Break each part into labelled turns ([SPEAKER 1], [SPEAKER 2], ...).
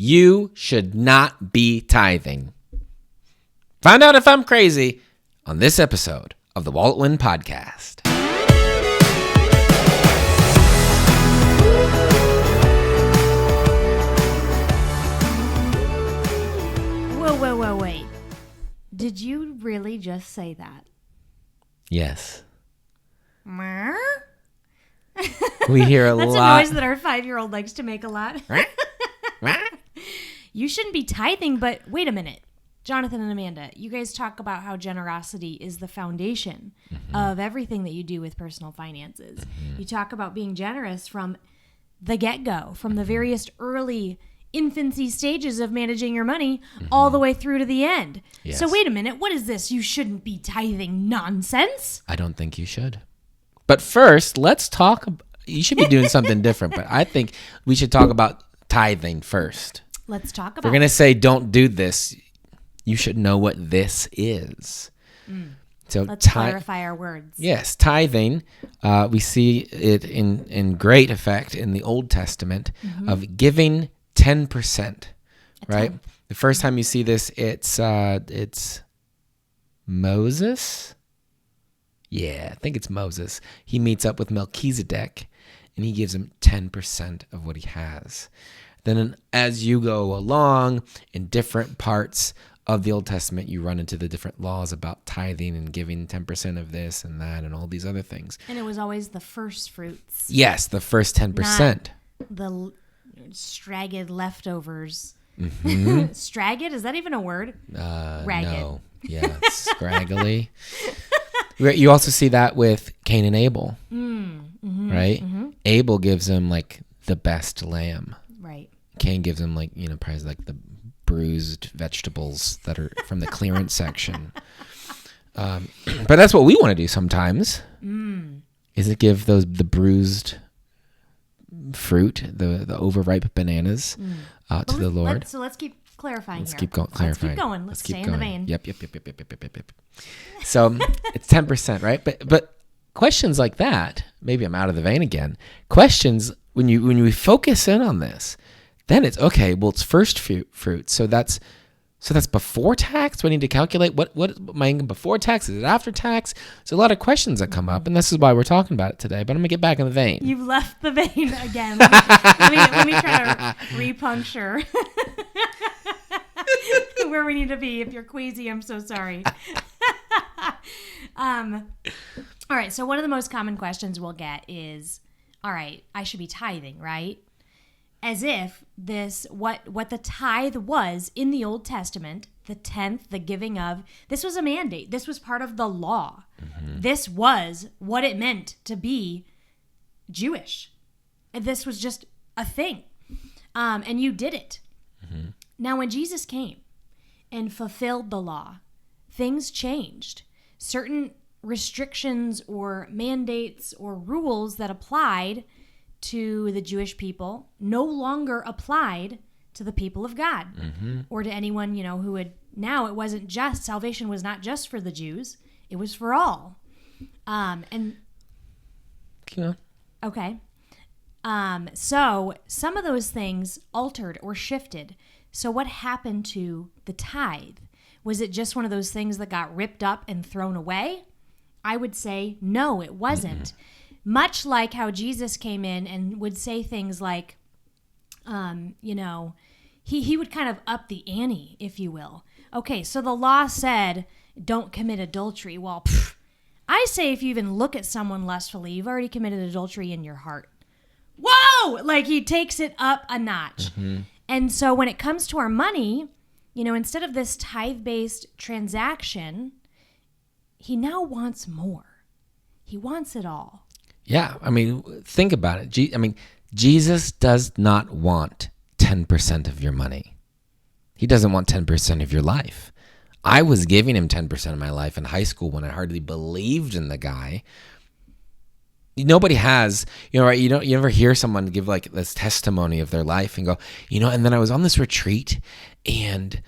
[SPEAKER 1] You should not be tithing. Find out if I'm crazy on this episode of the Walt Win Podcast.
[SPEAKER 2] Wait. Did you really just say that?
[SPEAKER 1] Yes.
[SPEAKER 2] Mer?
[SPEAKER 1] We hear a lot.
[SPEAKER 2] That's a noise that our 5-year-old likes to make a lot. You shouldn't be tithing, but wait a minute. Jonathan and Amanda, you guys talk about how generosity is the foundation of everything that you do with personal finances. You talk about being generous from the get-go, from the various early infancy stages of managing your money all the way through to the end.
[SPEAKER 1] Yes.
[SPEAKER 2] So wait a minute, what is this? You shouldn't be tithing nonsense?
[SPEAKER 1] I don't think you should. But first, let's talk. You should be doing something different, but I think we should talk about tithing first.
[SPEAKER 2] Let's talk about
[SPEAKER 1] If we're going to say don't do this, you should know what this is. So
[SPEAKER 2] let's clarify our words.
[SPEAKER 1] Yes, tithing, we see it in great effect in the Old Testament of giving 10%, right? The first time you see this, it's Moses. Yeah, I think it's Moses. He meets up with Melchizedek, and he gives him 10% of what he has. Then as you go along in different parts of the Old Testament, you run into the different laws about tithing and giving 10% of this and that and all these other things.
[SPEAKER 2] And it was always the first fruits.
[SPEAKER 1] Yes, the first 10%.
[SPEAKER 2] Not the stragged leftovers. Stragged? Is that even a word? Ragged.
[SPEAKER 1] No. Yeah, scraggly. You also see that with Cain and Abel, right? Abel gives him like the best lamb.
[SPEAKER 2] Right.
[SPEAKER 1] Cain gives him like, probably like the bruised vegetables that are from the clearance section. But that's what we want to do sometimes. Is it give the bruised fruit, the overripe bananas to the Lord.
[SPEAKER 2] So let's keep clarifying
[SPEAKER 1] Let's
[SPEAKER 2] here.
[SPEAKER 1] keep clarifying.
[SPEAKER 2] Let's keep going. Let's stay in the vein.
[SPEAKER 1] Yep. So it's 10%, right? But questions like that, maybe I'm out of the vein again. Questions when we focus in on this, then it's okay. Well, it's first fruit, so that's before tax. Do I need to calculate what my income before tax? Is it after tax? There's a lot of questions that come up, and this is why we're talking about it today. But I'm gonna get back in the vein.
[SPEAKER 2] You've left the vein again. Let me try to repuncture where we need to be. If you're queasy, I'm so sorry. All right. So one of the most common questions we'll get is, all right, I should be tithing, right? As if what the tithe was in the Old Testament, the 10th, the giving of, this was a mandate. This was part of the law. This was what it meant to be Jewish. And this was just a thing. And you did it. Now, when Jesus came and fulfilled the law, things changed. Certain restrictions or mandates or rules that applied to the Jewish people no longer applied to the people of God or to anyone, who would, now it wasn't just, salvation was not just for the Jews, it was for all. Okay. So some of those things altered or shifted. So what happened to the tithe? Was it just one of those things that got ripped up and thrown away? I would say no, it wasn't. Much like how Jesus came in and would say things like, he would kind of up the ante, if you will. Okay, so the law said, don't commit adultery. Well, I say if you even look at someone lustfully, you've already committed adultery in your heart. Whoa! Like he takes it up a notch. And so when it comes to our money, instead of this tithe-based transaction, he now wants more. He wants it all.
[SPEAKER 1] Yeah, think about it. Jesus does not want 10% of your money. He doesn't want 10% of your life. I was giving him 10% of my life in high school when I hardly believed in the guy. Nobody has, right? You never hear someone give like this testimony of their life and go, and then I was on this retreat and,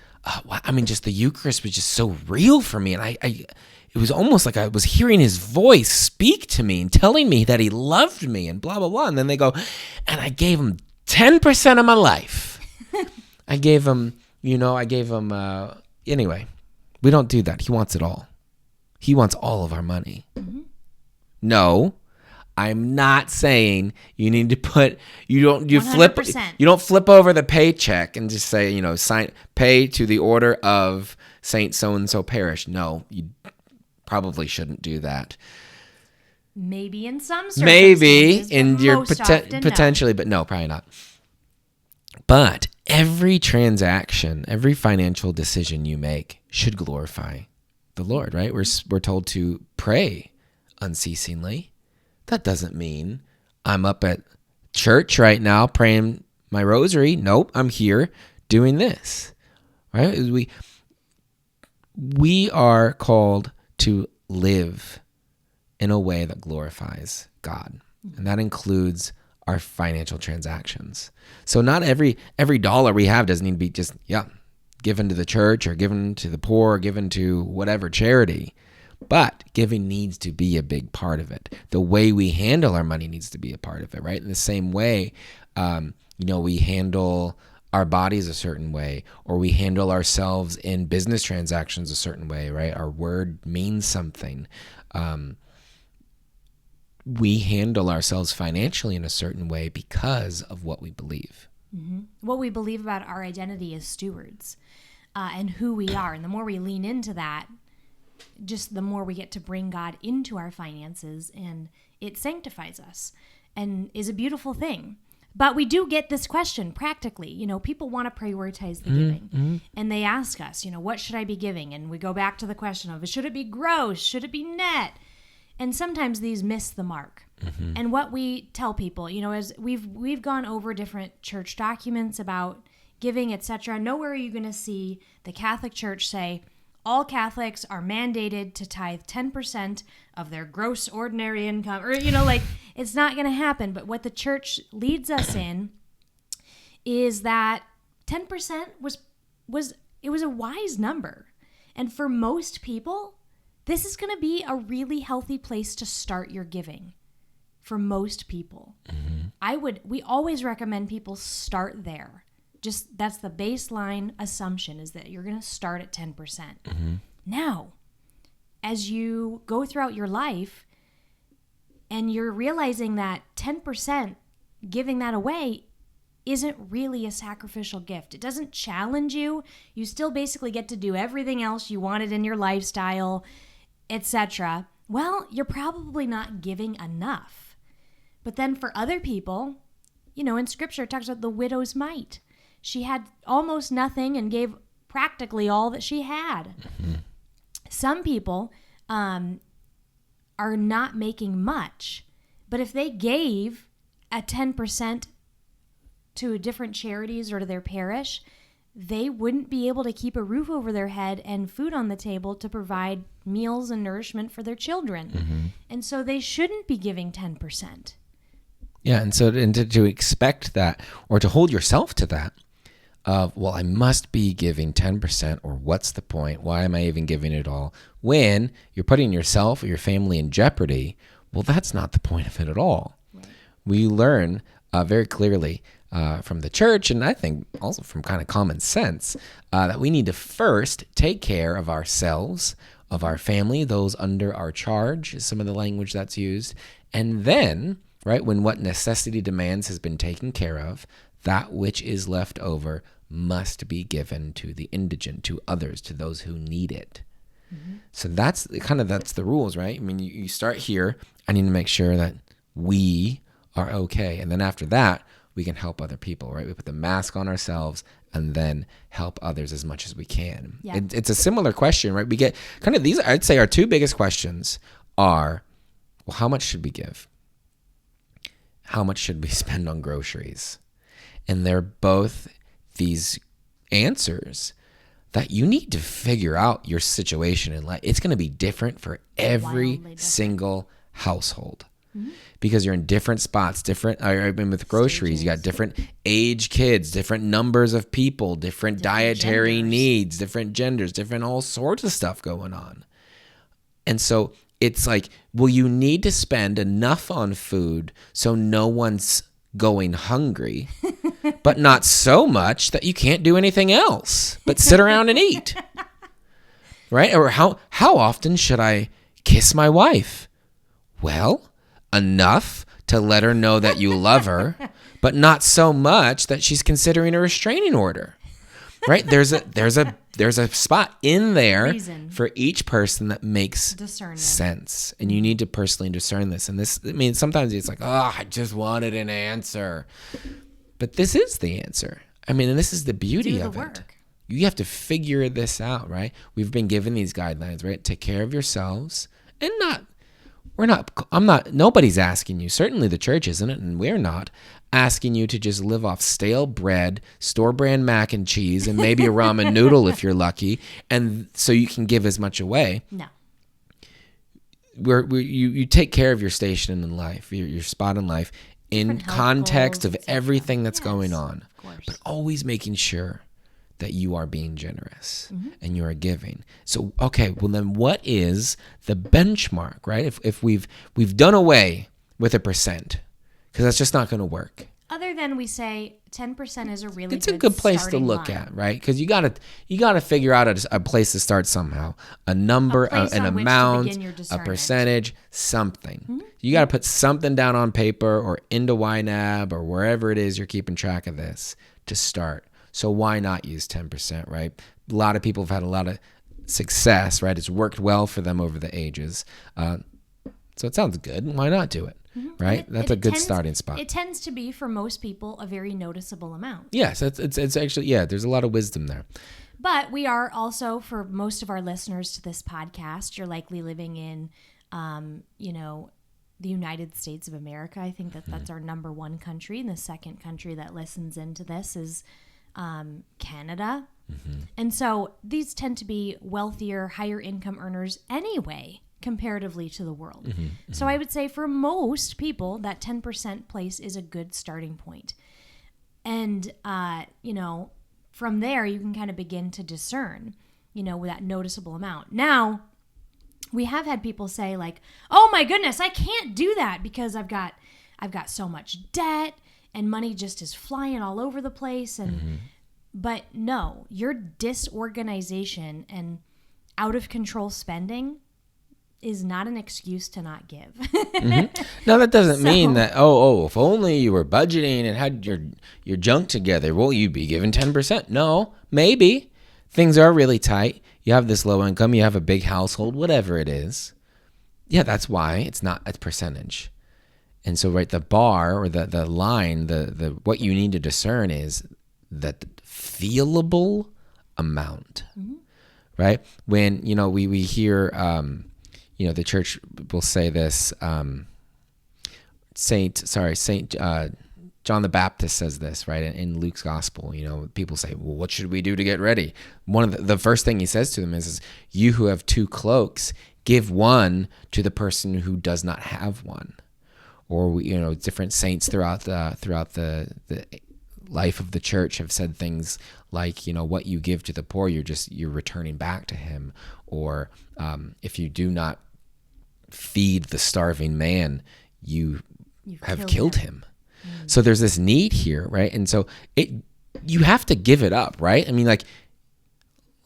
[SPEAKER 1] just the Eucharist was just so real for me. And it was almost like I was hearing his voice speak to me and telling me that he loved me and blah, blah, blah. And then they go, and I gave him 10% of my life. I gave him, anyway, we don't do that. He wants it all. He wants all of our money. Mm-hmm. No, I'm not saying you need to put, you don't 100%. Flip over the paycheck and just say, pay to the order of Saint so-and-so parish. No, you probably shouldn't do that.
[SPEAKER 2] Maybe in some circumstances.
[SPEAKER 1] Maybe in your
[SPEAKER 2] potentially,
[SPEAKER 1] but no, probably not. But every transaction, every financial decision you make should glorify the Lord, right? We're told to pray unceasingly. That doesn't mean I'm up at church right now praying my rosary. Nope, I'm here doing this, right? We are called to live in a way that glorifies God, and that includes our financial transactions. So not every dollar we have doesn't need to be just given to the church or given to the poor or given to whatever charity. But giving needs to be a big part of it. The way we handle our money needs to be a part of it, right? In the same way, we handle our bodies a certain way, or we handle ourselves in business transactions a certain way, right? Our word means something. We handle ourselves financially in a certain way because of what we believe.
[SPEAKER 2] Mm-hmm. What we believe about our identity as stewards and who we are. And the more we lean into that, just the more we get to bring God into our finances, and it sanctifies us and is a beautiful thing. But we do get this question practically. People want to prioritize the giving, and they ask us, what should I be giving? And we go back to the question of, should it be gross? Should it be net? And sometimes these miss the mark. Mm-hmm. And what we tell people, as we've gone over different church documents about giving, etc., nowhere are you going to see the Catholic Church say, all Catholics are mandated to tithe 10% of their gross ordinary income. Or, it's not going to happen. But what the church leads us in is that 10% was a wise number. And for most people, this is going to be a really healthy place to start your giving. For most people. Mm-hmm. We always recommend people start there. Just that's the baseline assumption, is that you're going to start at 10%. Mm-hmm. Now, as you go throughout your life and you're realizing that 10%, giving that away isn't really a sacrificial gift. It doesn't challenge you. You still basically get to do everything else you wanted in your lifestyle, etc. Well, you're probably not giving enough. But then for other people, in Scripture it talks about the widow's mite. She had almost nothing and gave practically all that she had. Mm-hmm. Some people are not making much, but if they gave a 10% to different charities or to their parish, they wouldn't be able to keep a roof over their head and food on the table to provide meals and nourishment for their children. Mm-hmm. And so they shouldn't be giving 10%.
[SPEAKER 1] Yeah, and so to expect that, or to hold yourself to that, I must be giving 10%, or what's the point? Why am I even giving it all? When you're putting yourself or your family in jeopardy, well, that's not the point of it at all. Right. We learn very clearly from the church, and I think also from kind of common sense, that we need to first take care of ourselves, of our family, those under our charge, is some of the language that's used, and then, right, when what necessity demands has been taken care of, that which is left over must be given to the indigent, to others, to those who need it. Mm-hmm. So that's the rules, right? I mean, you start here. I need to make sure that we are okay. And then after that, we can help other people, right? We put the mask on ourselves and then help others as much as we can. Yeah. It's a similar question, right? We get kind of these, I'd say our two biggest questions are, well, how much should we give? How much should we spend on groceries? And they're both these answers that you need to figure out your situation in life. It's going to be different for every single household. Mm-hmm. Because you're in different spots, with groceries, stages. You got different age kids, different numbers of people, different dietary genders. Needs, different genders, different all sorts of stuff going on. And so it's like, well, you need to spend enough on food so no one's going hungry, but not so much that you can't do anything else but sit around and eat. Right? Or how often should I kiss my wife? Well, enough to let her know that you love her, but not so much that she's considering a restraining order. Right? There's a spot in there for each person that makes sense. And you need to personally discern this. And this, I mean, sometimes it's like, oh, I just wanted an answer. But this is the answer. I mean, and this is the beauty of it. You have to figure this out, right? We've been given these guidelines, right? Take care of yourselves and nobody's asking you, certainly the church isn't it, and we're not asking you to just live off stale bread, store brand mac and cheese, and maybe a ramen noodle if you're lucky, and so you can give as much away.
[SPEAKER 2] No.
[SPEAKER 1] You take care of your station in life, your spot in life, in context of everything that's going on, but always making sure that you are being generous and you are giving. So, okay, well then what is the benchmark, right? If we've done away with 1%, because that's just not going to work.
[SPEAKER 2] Other than we say 10% is
[SPEAKER 1] it's a good place to look at, right? Because you gotta figure out a place to start somehow, a number, an amount, a percentage, something. You got to put something down on paper or into YNAB or wherever it is you're keeping track of this to start. So why not use 10%, right? A lot of people have had a lot of success, right? It's worked well for them over the ages. So it sounds good. Why not do it, right? That's a good starting spot.
[SPEAKER 2] It tends to be, for most people, a very noticeable amount.
[SPEAKER 1] Yes, it's actually, yeah, there's a lot of wisdom there.
[SPEAKER 2] But we are also, for most of our listeners to this podcast, you're likely living in, the United States of America. I think that's our number one country. And the second country that listens into this is Canada. And so these tend to be wealthier, higher income earners anyway, comparatively to the world. So I would say for most people, that 10% place is a good starting point. And, from there, you can kind of begin to discern, with that noticeable amount. Now, we have had people say like, oh my goodness, I can't do that because I've got so much debt and money just is flying all over the place. And but no, your disorganization and out of control spending is not an excuse to not give.
[SPEAKER 1] No, that doesn't mean that, if only you were budgeting and had your junk together, will you be given 10%? No, maybe. Things are really tight. You have this low income, you have a big household, whatever it is. Yeah, that's why it's not a percentage. And so, right, the bar or the line, the what you need to discern is that feelable amount, right? When, we hear, the church will say this, Saint John the Baptist says this, right? In Luke's gospel, people say, well, what should we do to get ready? One of the first thing he says to them is, you who have 2 cloaks, give one to the person who does not have one. Or, different saints throughout the life of the church have said things like, what you give to the poor, you're returning back to him. Or if you do not feed the starving man, you have killed him. So there's this need here, right? And so you have to give it up, right? I mean, like,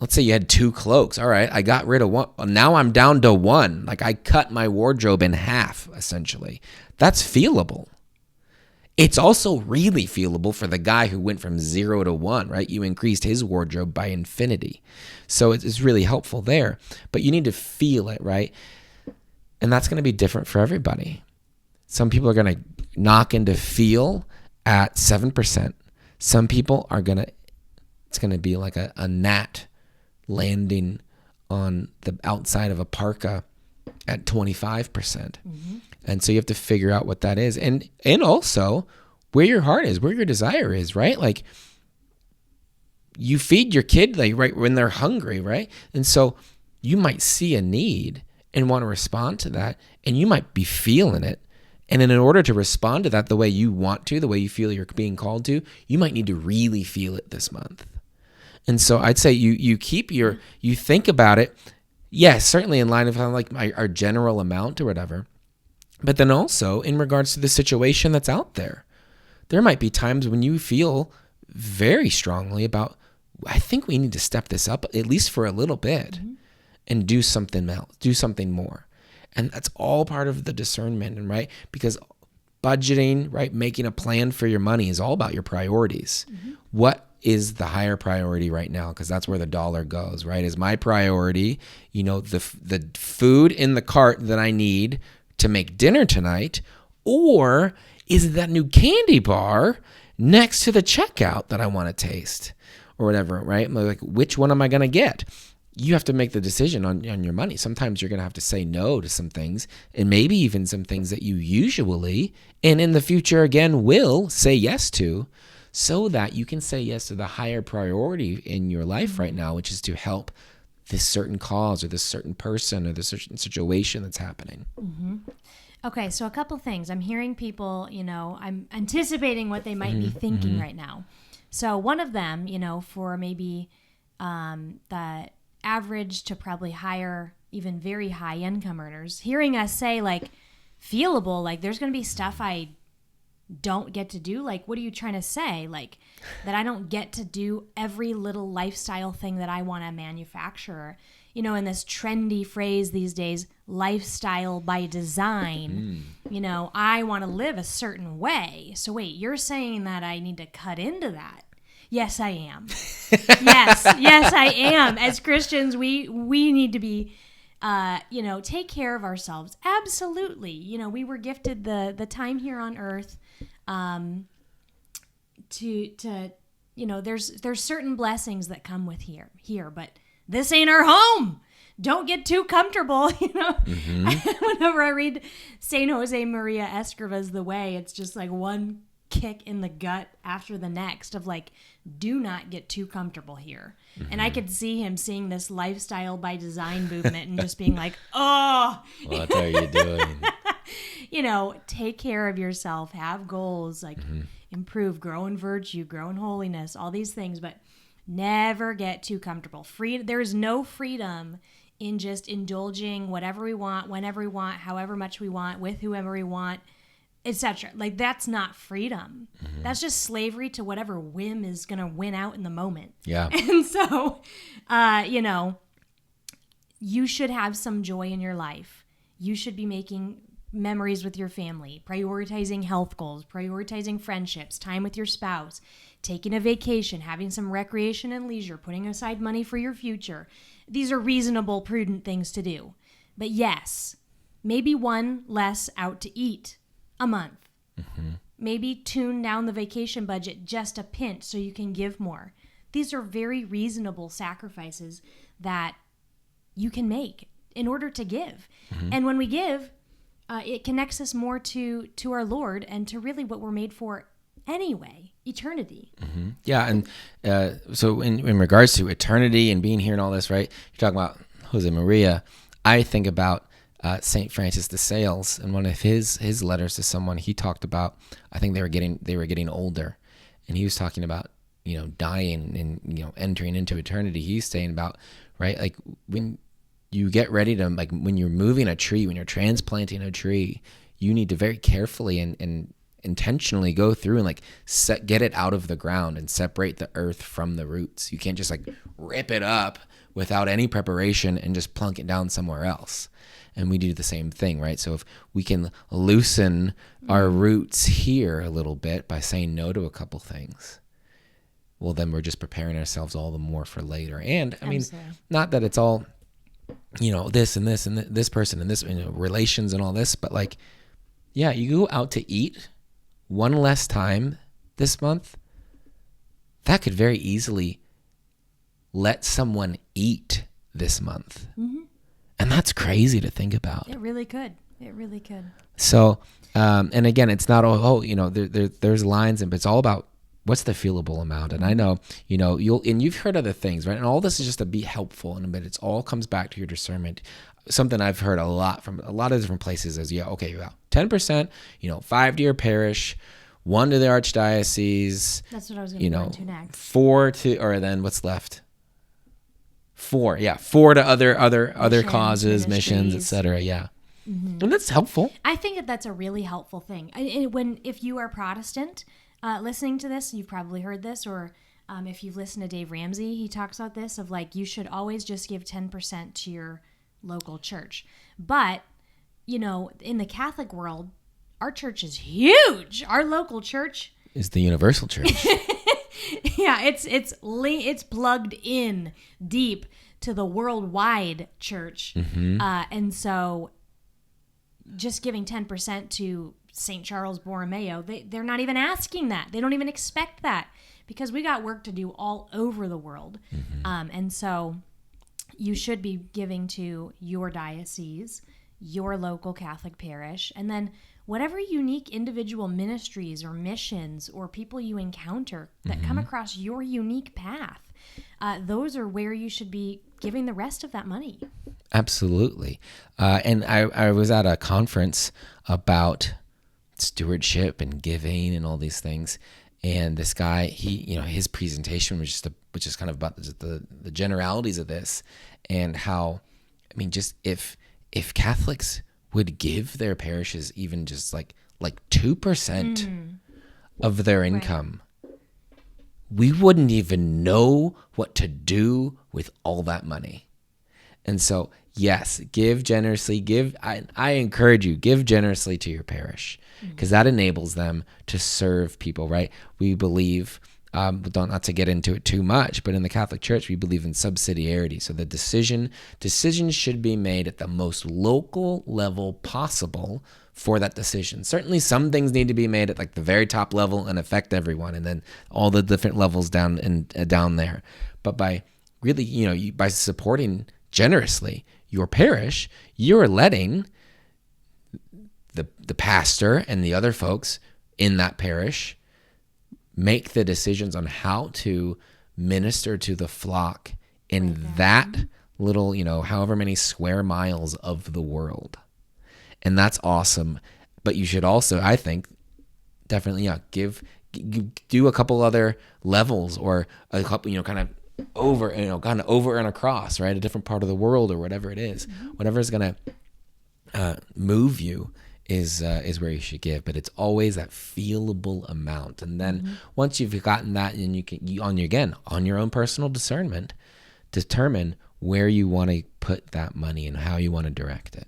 [SPEAKER 1] let's say you had 2 cloaks. All right, I got rid of one. Now I'm down to 1. Like, I cut my wardrobe in half, essentially. That's feelable. It's also really feelable for the guy who went from 0 to 1, right? You increased his wardrobe by infinity. So it's really helpful there. But you need to feel it, right? And that's going to be different for everybody. Some people are going to knock into feel at 7%. Some people are it's going to be like a gnat landing on the outside of a parka at 25%. And so you have to figure out what that is. And also where your heart is, where your desire is, right? Like, you feed your kid, like, right when they're hungry, right? And so you might see a need and want to respond to that, and you might be feeling it. And in order to respond to that the way you want to, the way you feel you're being called to, you might need to really feel it this month. And so I'd say you keep you think about it. Yes, certainly in line of like our general amount or whatever, but then also in regards to the situation that's out there. there might be times when you feel very strongly about, I think we need to step this up at least for a little bit and do something else, do something more. And that's all part of the discernment, and right? Because budgeting, right, making a plan for your money is all about your priorities. What is the higher priority right now? Because that's where the dollar goes, right? Is my priority, the food in the cart that I need to make dinner tonight, or is it that new candy bar next to the checkout that I want to taste or whatever, right? Like, which one am I going to get? You have to make the decision on your money. Sometimes you're going to have to say no to some things, and maybe even some things that you usually and in the future again will say yes to, so that you can say yes to the higher priority in your life right now, which is to help this certain cause or this certain person or this certain situation that's happening.
[SPEAKER 2] Okay, so a couple things. I'm hearing people, I'm anticipating what they might be thinking right now. So one of them, for maybe the average to probably higher, even very high income earners, hearing us say like feelable, like there's going to be stuff I don't get to do. Like, what are you trying to say? Like that I don't get to do every little lifestyle thing that I want to manufacture. In this trendy phrase these days, lifestyle by design, I want to live a certain way. So wait, you're saying that I need to cut into that? Yes, I am. yes, I am. As Christians, we need to be, take care of ourselves. Absolutely. We were gifted the time here on earth, there's certain blessings that come with here, but this ain't our home. Don't get too comfortable. Whenever I read St. Jose Maria Escriva's The Way, it's just like one kick in the gut after the next of like, do not get too comfortable here. And I could see him seeing this lifestyle by design movement and just being like, oh,
[SPEAKER 1] what are you doing?
[SPEAKER 2] Take care of yourself, have goals, like improve, grow in virtue, grow in holiness, all these things, but never get too comfortable. There is no freedom in just indulging whatever we want, whenever we want, however much we want, with whoever we want, etc. Like, that's not freedom. That's just slavery to whatever whim is going to win out in the moment.
[SPEAKER 1] Yeah.
[SPEAKER 2] And so, you should have some joy in your life. You should be making memories with your family, prioritizing health goals, prioritizing friendships, time with your spouse, taking a vacation, having some recreation and leisure, putting aside money for your future. These are reasonable, prudent things to do. But yes, maybe one less out to eat a month. Maybe tune down the vacation budget just a pinch so you can give more. These are very reasonable sacrifices that you can make in order to give. And when we give, it connects us more to our Lord and to really what we're made for anyway, eternity.
[SPEAKER 1] Yeah, and so in regards to eternity and being here and all this, right? You're talking about Jose Maria. I think about St. Francis de Sales, and one of his letters to someone, he talked about, I think they were getting older, and he was talking about dying and entering into eternity. He's saying about, right, like when you get ready to, like when you're moving a tree, when you're transplanting a tree, you need to very carefully and intentionally go through and like get it out of the ground and separate the earth from the roots. You can't just like rip it up without any preparation and just plunk it down somewhere else. And we do the same thing, right? So if we can loosen our roots here a little bit by saying no to a couple things, well, then we're just preparing ourselves all the more for later. And I mean, not that it's all, this and this and this person and this, relations and all this, but like, yeah, you go out to eat one less time this month, that could very easily let someone eat this month. And that's crazy to think about.
[SPEAKER 2] It really could. It really could.
[SPEAKER 1] So, and again, it's not there's lines, but it's all about what's the feelable amount. And I know, you've heard other things, right? And all this is just to be helpful, but it's all comes back to your discernment. Something I've heard a lot from a lot of different places is, 10%, 5 to your parish, 1 to the archdiocese.
[SPEAKER 2] That's what I was going to go into next.
[SPEAKER 1] 4 to, or then what's left? 4 to other causes, missions, etc. Yeah. And that's helpful.
[SPEAKER 2] I think that's a really helpful thing. If you are Protestant, listening to this, you've probably heard this, or if you've listened to Dave Ramsey, he talks about this of like, you should always just give 10% to your local church. But, you know, in the Catholic world, our church is huge. Our local church
[SPEAKER 1] is the universal church.
[SPEAKER 2] Yeah, it's plugged in deep to the worldwide church.
[SPEAKER 1] Mm-hmm.
[SPEAKER 2] And so just giving 10% to St. Charles Borromeo, they're not even asking that. They don't even expect that because we got work to do all over the world.
[SPEAKER 1] Mm-hmm.
[SPEAKER 2] And so you should be giving to your diocese, your local Catholic parish, and then whatever unique individual ministries or missions or people you encounter that come across your unique path, those are where you should be giving the rest of that money.
[SPEAKER 1] Absolutely. And I was at a conference about stewardship and giving and all these things. And this guy, his presentation was just kind of about the generalities of this and how, I mean, just if Catholics would give their parishes even just like 2% of their income, we wouldn't even know what to do with all that money. And so, yes, give generously. I encourage you, give generously to your parish because that enables them to serve people, right? We believe, not to get into it too much, but in the Catholic Church, we believe in subsidiarity. So the decisions should be made at the most local level possible for that decision. Certainly some things need to be made at like the very top level and affect everyone, and then all the different levels down there. But by really, by supporting generously your parish, you're letting the pastor and the other folks in that parish make the decisions on how to minister to the flock in that little, however many square miles of the world. And that's awesome. But you should also, I think, definitely, do a couple other levels or a couple, kind of over and across, right? A different part of the world or whatever it is. Whatever is going to move you is where you should give, but it's always that feelable amount. And then once you've gotten that, and you can on your own personal discernment, determine where you want to put that money and how you want to direct it.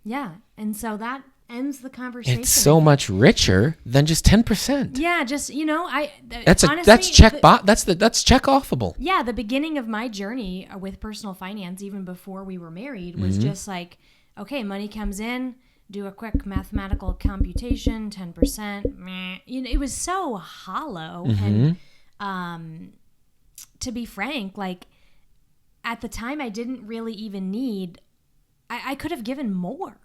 [SPEAKER 2] Yeah, and so that ends the conversation.
[SPEAKER 1] It's so much richer than just 10%.
[SPEAKER 2] Yeah, just
[SPEAKER 1] that's check offable.
[SPEAKER 2] Yeah, the beginning of my journey with personal finance, even before we were married, was just like, okay, money comes in. Do a quick mathematical computation, 10%. Meh. It was so hollow. And to be frank, like at the time, I didn't really even need. I could have given more.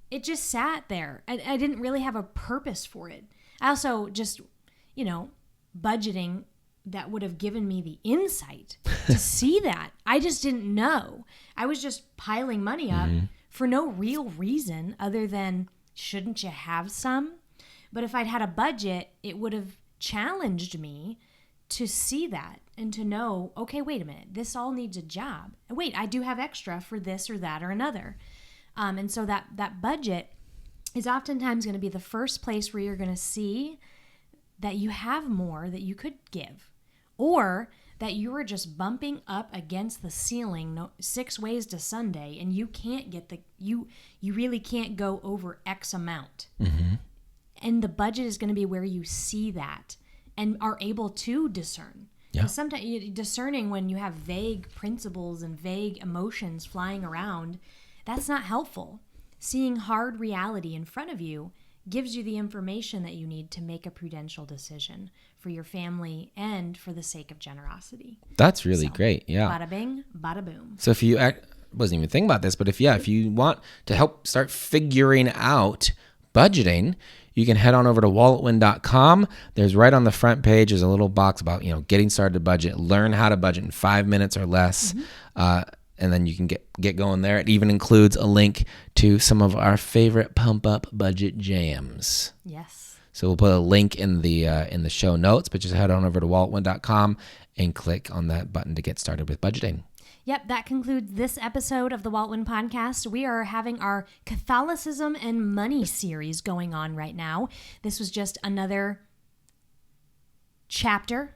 [SPEAKER 2] It just sat there. I didn't really have a purpose for it. I also just, budgeting that would have given me the insight to see that. I just didn't know. I was just piling money up. For no real reason other than, shouldn't you have some? But if I'd had a budget, it would have challenged me to see that and to know, okay, wait a minute, this all needs a job. And wait, I do have extra for this or that or another. And so that budget is oftentimes going to be the first place where you're going to see that you have more that you could give, or that you are just bumping up against the ceiling 6 ways to Sunday, and you can't get you really can't go over X amount. And the budget is going to be where you see that and are able to discern. Yeah. Sometimes discerning when you have vague principles and vague emotions flying around, that's not helpful. Seeing hard reality in front of you gives you the information that you need to make a prudential decision for your family and for the sake of generosity.
[SPEAKER 1] That's really great. Yeah.
[SPEAKER 2] Bada bing, bada boom.
[SPEAKER 1] So if you wasn't even thinking about this, but if you want to help start figuring out budgeting, you can head on over to walletwin.com. There's right on the front page, there's a little box about, getting started to budget, learn how to budget in 5 minutes or less. And then you can get going there. It even includes a link to some of our favorite pump up budget jams.
[SPEAKER 2] Yes.
[SPEAKER 1] So we'll put a link in the show notes, but just head on over to walletwin.com and click on that button to get started with budgeting.
[SPEAKER 2] Yep, that concludes this episode of the Walt Win Podcast. We are having our Catholicism and Money series going on right now. This was just another chapter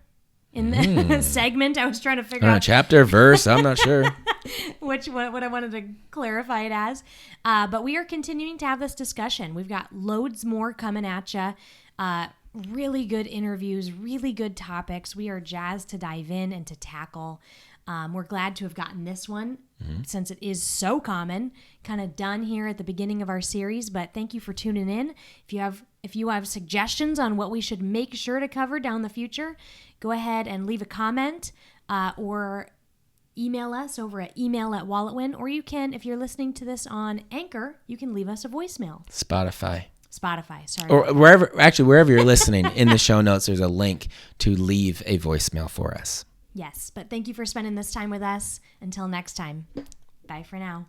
[SPEAKER 2] in the segment. I was trying to figure out
[SPEAKER 1] chapter, verse, I'm not sure.
[SPEAKER 2] what I wanted to clarify it as. But we are continuing to have this discussion. We've got loads more coming at you. Really good interviews, really good topics. We are jazzed to dive in and to tackle. We're glad to have gotten this one since it is so common, kind of done here at the beginning of our series. But thank you for tuning in. If you have suggestions on what we should make sure to cover down the future, go ahead and leave a comment or email us over at email@walletwin, or you can, if you're listening to this on Anchor, you can leave us a voicemail.
[SPEAKER 1] Spotify,
[SPEAKER 2] sorry.
[SPEAKER 1] Or wherever you're listening, in the show notes, there's a link to leave a voicemail for us.
[SPEAKER 2] Yes, but thank you for spending this time with us. Until next time, bye for now.